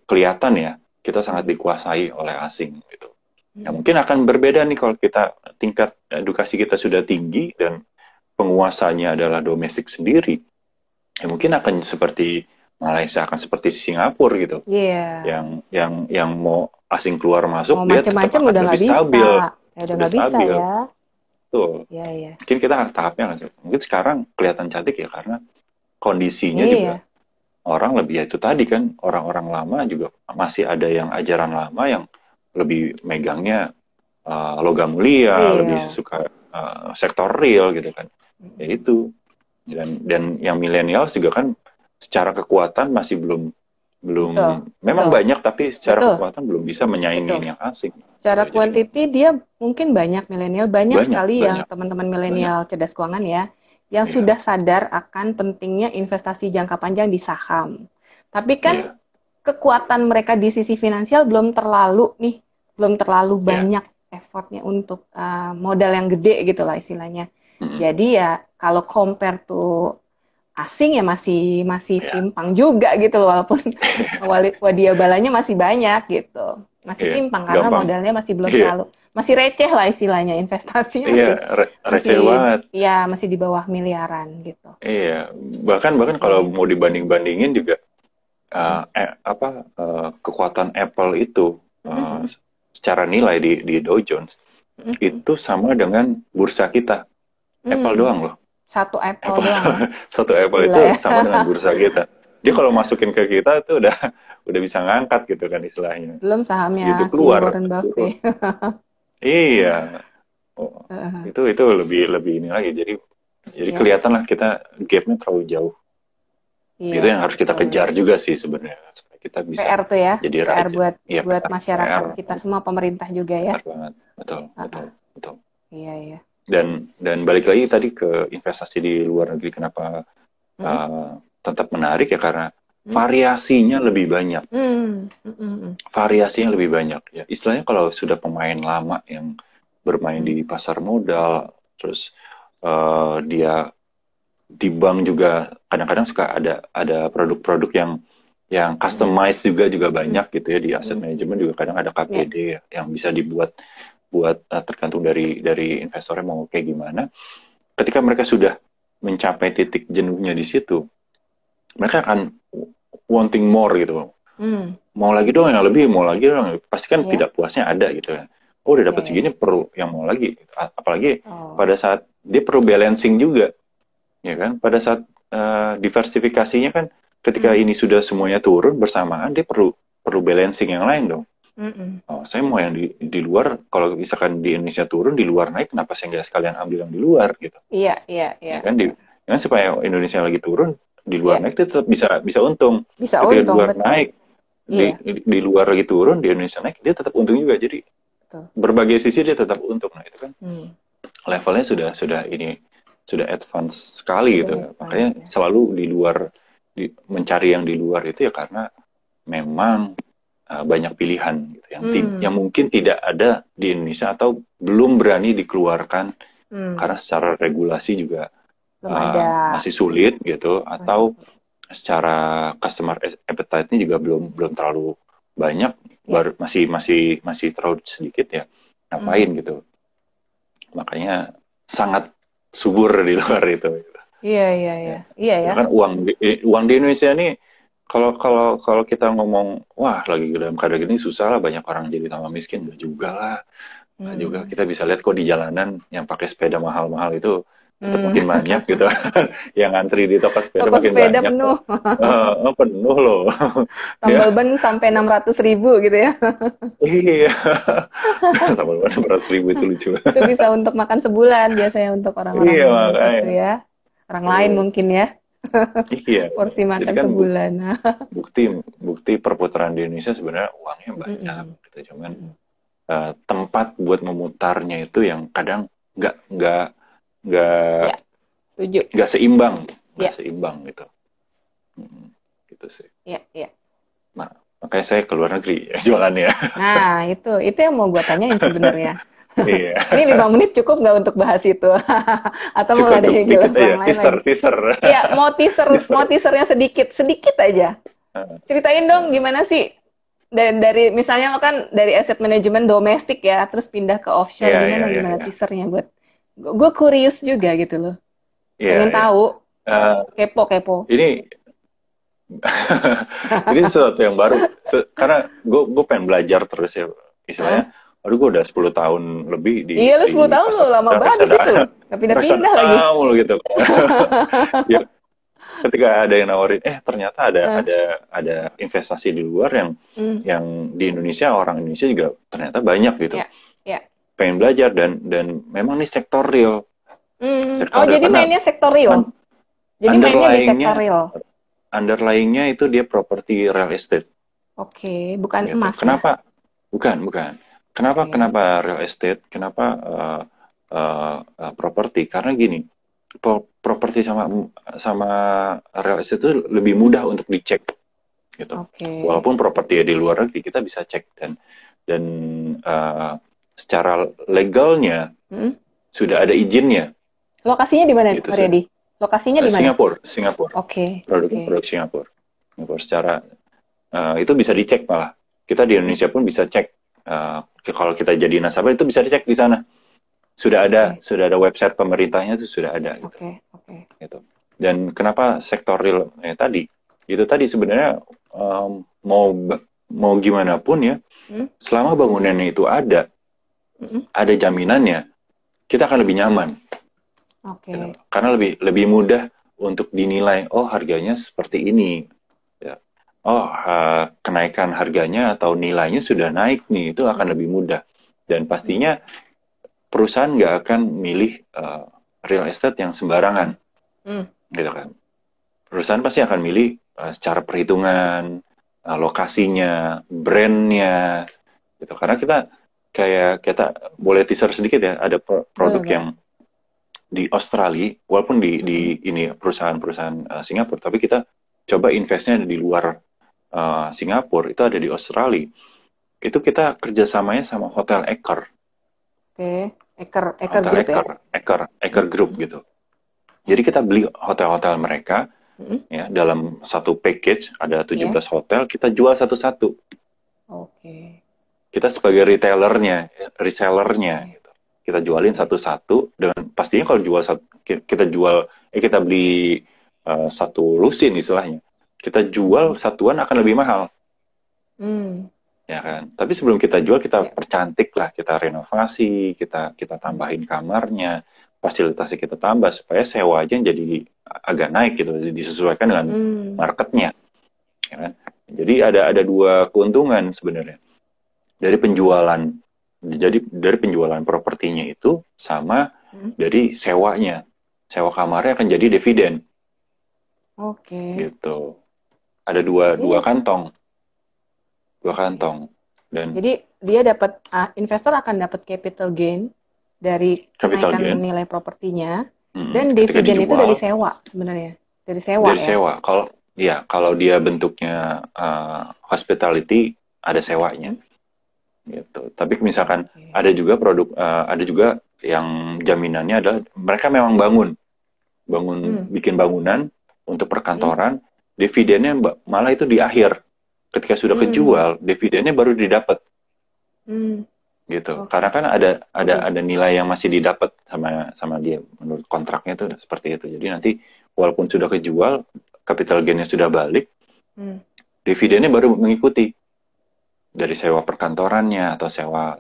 kelihatan ya, kita sangat dikuasai oleh asing gitu. Nah, mungkin akan berbeda nih kalau kita tingkat edukasi kita sudah tinggi dan penguasanya adalah domestik sendiri. Ya mungkin akan seperti Malaysia, akan seperti Singapura gitu. Yang mau asing keluar masuk, dia tetap akan lebih stabil. Udah nggak bisa ya. Tuh. Mungkin kita tahapnya mungkin sekarang kelihatan cantik ya karena kondisinya juga orang lebih, ya itu tadi kan, orang-orang lama juga masih ada yang ajaran lama yang lebih megangnya logam mulia, lebih suka sektor real gitu kan. Ya itu. Dan yang milenial juga kan secara kekuatan masih belum memang banyak, tapi secara kekuatan belum bisa menyaingi yang asing. Secara kuantiti dia mungkin banyak milenial, banyak sekali yang teman-teman milenial cerdas keuangan ya, yang sudah sadar akan pentingnya investasi jangka panjang di saham. Tapi kan kekuatan mereka di sisi finansial belum terlalu banyak effortnya untuk modal yang gede gitu lah istilahnya. Jadi ya kalau compare to asing ya masih timpang juga gitu loh, walaupun wadih-balanya masih banyak gitu. Masih timpang karena modalnya masih belum terlalu, masih receh lah istilahnya, investasinya receh banget. Iya, masih di bawah miliaran gitu. Iya, bahkan kalau mau dibanding-bandingin juga kekuatan Apple itu secara nilai di Dow Jones itu sama dengan bursa kita. Apple doang loh. Satu Apple doang. Satu Apple itu sama dengan bursa kita. Dia kalau masukin ke kita tuh udah bisa ngangkat gitu kan istilahnya. Belum sahamnya gitu keluar. Warren Buffett. Iya. Itu lebih ini lagi. Jadi kelihatan lah kita gapnya terlalu jauh. Itu yang harus kita kejar juga sih sebenarnya, supaya kita bisa PR tuh ya. Jadi PR buat masyarakat PR. Kita semua, pemerintah juga ya. Betul. Iya. Dan balik lagi tadi ke investasi di luar negeri, kenapa tetap menarik ya, karena variasinya lebih banyak. Variasinya lebih banyak ya. Istilahnya kalau sudah pemain lama yang bermain di pasar modal, terus dia di bank juga kadang-kadang suka ada produk-produk yang customized juga banyak gitu ya. Di asset management juga kadang ada KPD yang bisa dibuat tergantung dari investornya mau kayak gimana. Ketika mereka sudah mencapai titik jenuhnya di situ, mereka akan wanting more gitu. Mau lagi dong yang lebih, mau lagi dong. Pasti kan tidak puasnya ada gitu ya. Udah dapat segini, perlu yang mau lagi. Apalagi pada saat dia perlu balancing juga, ya kan? Pada saat diversifikasinya kan, ketika ini sudah semuanya turun bersamaan, dia perlu balancing yang lain dong. Saya mau yang di luar, kalau misalkan di Indonesia turun, di luar naik, kenapa saya nggak sekalian ambil yang di luar gitu? Iya. Ya kan, supaya Indonesia lagi turun, di luar naik dia tetap bisa untung. Bisa ketika untung, di luar betul. Naik, di luar lagi turun, di Indonesia naik, dia tetap untung juga. Jadi berbagai sisi dia tetap untung. Nah itu kan levelnya sudah advance sekali gitu. Makanya selalu di luar, mencari yang di luar itu ya karena memang banyak pilihan gitu, yang mungkin tidak ada di Indonesia atau belum berani dikeluarkan karena secara regulasi juga masih sulit gitu, atau secara customer appetite-nya juga belum terlalu banyak, masih terlalu sedikit ya, ngapain gitu. Makanya sangat subur di luar itu. Iya ya. Kan uang di Indonesia ini, kalau kita ngomong, wah lagi dalam keadaan gini susah lah, banyak orang jadi tambah miskin, enggak juga lah. Juga kita bisa lihat kok di jalanan yang pakai sepeda mahal-mahal itu tetap makin banyak gitu. Yang ngantri di toko sepeda Toko makin sepeda banyak. penuh. Penuh loh. Tambal ban sampai 600.000 gitu ya. Iya. Tambal ban 600.000 itu lucu. Itu bisa untuk makan sebulan biasanya untuk Iya orang-orang makanya. itu ya. Orang lain mungkin ya. Iya. Porsi Jadi makan kan sebulan. bukti perputaran di Indonesia sebenarnya uangnya banyak gitu. Cuman tempat buat memutarnya itu yang kadang nggak Ya, setuju. nggak seimbang, Ya. seimbang gitu. Gitu sih. Ya, ya. Nah, makanya saya ke luar negeri ya, jualannya. Nah, itu yang mau gue tanyain sebenarnya. Iya. Ini 5 menit cukup nggak untuk bahas itu? Atau mau Cukup ada yang dikit aja, lain lagi? teaser. Iya, mau teasernya sedikit aja. Ceritain dong gimana sih dari misalnya lo kan dari aset manajemen domestik ya, terus pindah ke offshore, gimana teasernya buat gue curious juga gitu loh. Pengen tahu. Kepo. Ini sesuatu yang baru karena gue pengen belajar terus ya, istilahnya. Aduh, gue udah 10 tahun lebih di. Iya, lu 10 tahun lo lama banget di situ. Gak pindah-pindah lagi. Lo gitu. Ya, ketika ada yang nawarin, ternyata ada investasi di luar yang di Indonesia, orang Indonesia juga ternyata banyak gitu. Yeah. Pengen belajar dan memang ini sektor real. Jadi mainnya sektor real. Jadi mainnya di sektor real. Underlying-nya itu dia properti real estate. Oke, bukan gitu. emas. Kenapa? Bukan. Kenapa real estate? Kenapa properti? Karena gini, properti sama real estate itu lebih mudah untuk dicek, gitu. Walaupun properti di luar negeri kita bisa cek dan secara legalnya sudah ada izinnya. Lokasinya di mana, gitu, Redi? Lokasinya di mana? Singapura. Oke. Produk Singapura. Secara itu bisa dicek malah. Kita di Indonesia pun bisa cek. Kalau kita jadi nasabah itu bisa dicek di sana. Sudah ada website pemerintahnya itu sudah ada. Gitu. Dan kenapa sektor real tadi? Itu tadi sebenarnya mau gimana pun ya, selama bangunannya itu ada jaminannya, kita akan lebih nyaman. Gitu. Karena lebih mudah untuk dinilai, harganya seperti ini. Ya. Kenaikan harganya atau nilainya sudah naik nih, itu akan lebih mudah. Dan pastinya perusahaan nggak akan milih real estate yang sembarangan. Gitu kan. Perusahaan pasti akan milih secara perhitungan, lokasinya, brandnya. Gitu. Karena kita boleh teaser sedikit ya, ada produk yang di Australia, walaupun di ini perusahaan Singapura, tapi kita coba investnya di luar Singapura, itu ada di Australia. Itu kita kerjasamanya sama Hotel Eker. Eker Group gitu. Jadi kita beli hotel-hotel mereka ya, dalam satu package ada 17 hotel, kita jual satu-satu. Kita sebagai resellernya gitu. Kita jualin satu-satu, dan pastinya kalau kita beli satu lusin istilahnya, kita jual satuan akan lebih mahal. Ya kan? Tapi sebelum kita jual, kita percantik lah, kita renovasi, kita tambahin kamarnya, fasilitasnya kita tambah supaya sewanya jadi agak naik gitu, disesuaikan dengan marketnya. Ya kan? Jadi ada dua keuntungan sebenarnya dari penjualan. Jadi dari penjualan propertinya itu sama dari sewanya. Sewa kamarnya akan jadi dividen. Gitu. Ada dua kantong. Dan jadi dia dapat investor akan dapat capital gain dari kenaikan nilai propertinya, dan dividen itu dari sewa sebenarnya. Dari sewa. Kalau dia bentuknya hospitality, ada sewanya. Gitu. Tapi misalkan ada juga ada juga yang jaminannya adalah mereka memang bikin bangunan untuk perkantoran, dividennya malah itu di akhir, ketika sudah kejual, dividennya baru didapat. Gitu. Karena kan ada nilai yang masih didapat sama dia menurut kontraknya itu seperti itu. Jadi nanti walaupun sudah kejual, capital gain-nya sudah balik, dividennya baru mengikuti. Dari sewa perkantorannya atau sewa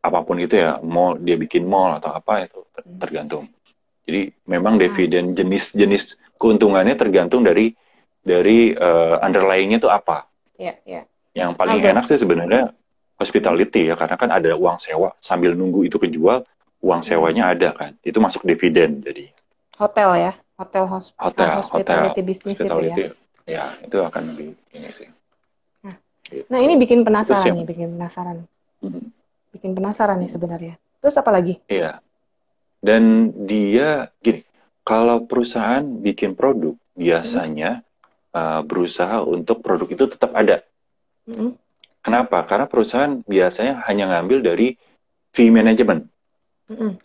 apapun itu ya, mau dia bikin mall atau apa itu tergantung. Jadi memang dividen jenis-jenis keuntungannya tergantung dari underlying-nya itu apa. Yang paling enak sih sebenarnya hospitality ya, karena kan ada uang sewa sambil nunggu itu kejual, uang sewanya ada kan, itu masuk dividen. Jadi hotel ya, hospitality bisnis itu ya. Ya itu akan lebih ini sih. Nah ini bikin penasaran nih, bikin penasaran nih sebenarnya. Terus apa lagi? Iya. Dan dia gini, kalau perusahaan bikin produk biasanya berusaha untuk produk itu tetap ada. Kenapa? Karena perusahaan biasanya hanya ngambil dari fee management.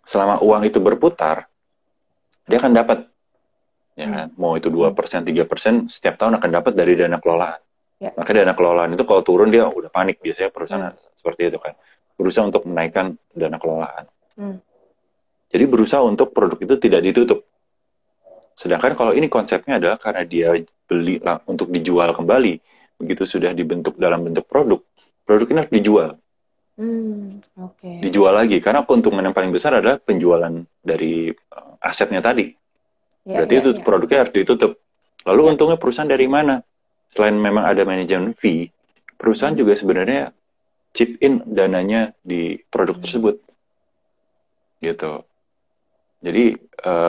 Selama uang itu berputar, dia akan dapat. Ya kan? Mau itu 2%, 3%, setiap tahun akan dapat dari dana kelolaan. Makanya dana kelolaan itu kalau turun dia udah panik. Biasanya perusahaan seperti itu kan. Berusaha untuk menaikkan dana kelolaan. Jadi berusaha untuk produk itu tidak ditutup. Sedangkan kalau ini konsepnya adalah karena dia beli untuk dijual kembali, begitu sudah dibentuk dalam bentuk produk ini harus dijual. Dijual lagi, karena keuntungan yang paling besar adalah penjualan dari asetnya tadi. Berarti itu produknya harus ditutup. Lalu untungnya perusahaan dari mana? Selain memang ada manajemen fee, perusahaan juga sebenarnya chip in dananya di produk tersebut. Gitu. Jadi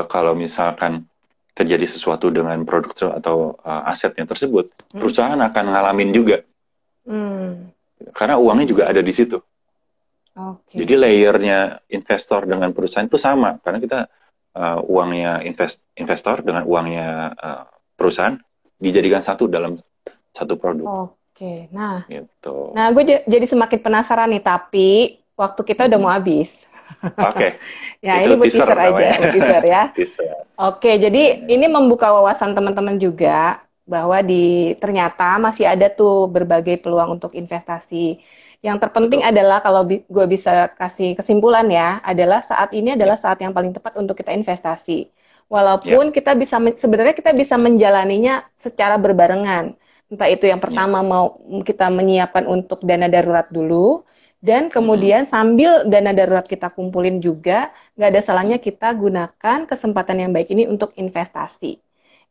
kalau misalkan terjadi sesuatu dengan produk atau asetnya tersebut, perusahaan akan ngalamin juga. Karena uangnya juga ada di situ. Jadi layernya investor dengan perusahaan itu sama, karena kita uangnya investor dengan uangnya perusahaan dijadikan satu dalam satu produk. Nah, gitu. Nah gue jadi semakin penasaran nih, tapi waktu kita udah mau habis. Ya ini buat teaser aja, teaser ya. Jadi ini membuka wawasan teman-teman juga bahwa ternyata masih ada tuh berbagai peluang untuk investasi. Yang terpenting adalah kalau gue bisa kasih kesimpulan ya, adalah saat ini adalah saat yang paling tepat untuk kita investasi. Walaupun sebenarnya kita bisa menjalaninya secara berbarengan. Entah itu yang pertama mau kita menyiapkan untuk dana darurat dulu, dan kemudian sambil dana darurat kita kumpulin juga, nggak ada salahnya kita gunakan kesempatan yang baik ini untuk investasi.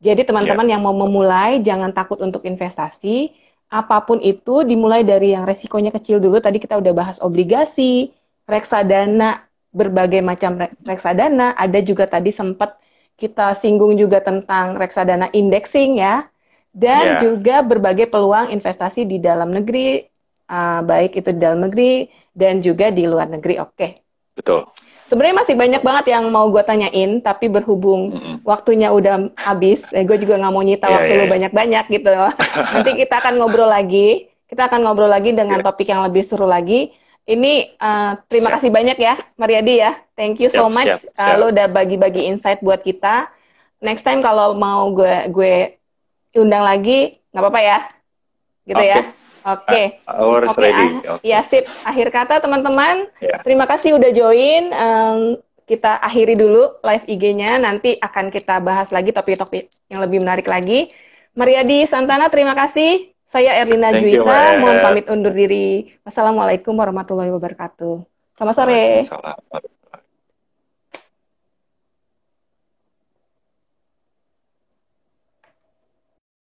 Jadi teman-teman yang mau memulai, jangan takut untuk investasi. Apapun itu dimulai dari yang resikonya kecil dulu. Tadi kita udah bahas obligasi, reksadana, berbagai macam reksadana. Ada juga tadi sempat kita singgung juga tentang reksadana indexing ya. Dan juga berbagai peluang investasi di dalam negeri, baik itu di dalam negeri dan juga di luar negeri. Betul. Sebenarnya masih banyak banget yang mau gue tanyain, tapi berhubung waktunya udah habis, gue juga nggak mau nyita waktu lu banyak-banyak gitu. Nanti kita akan ngobrol lagi. Dengan topik yang lebih seru lagi. Ini terima kasih banyak ya, Mariadi ya. Thank you so much. Lo udah bagi-bagi insight buat kita. Next time kalau mau gue undang lagi, nggak apa-apa ya, gitu ya. Ya sip. Akhir kata teman-teman, terima kasih udah join. Kita akhiri dulu live IG-nya. Nanti akan kita bahas lagi topik-topik yang lebih menarik lagi. Mariadi Santana, terima kasih. Saya Erlina Juwita, mohon pamit undur diri. Wassalamualaikum warahmatullahi wabarakatuh. Selamat sore.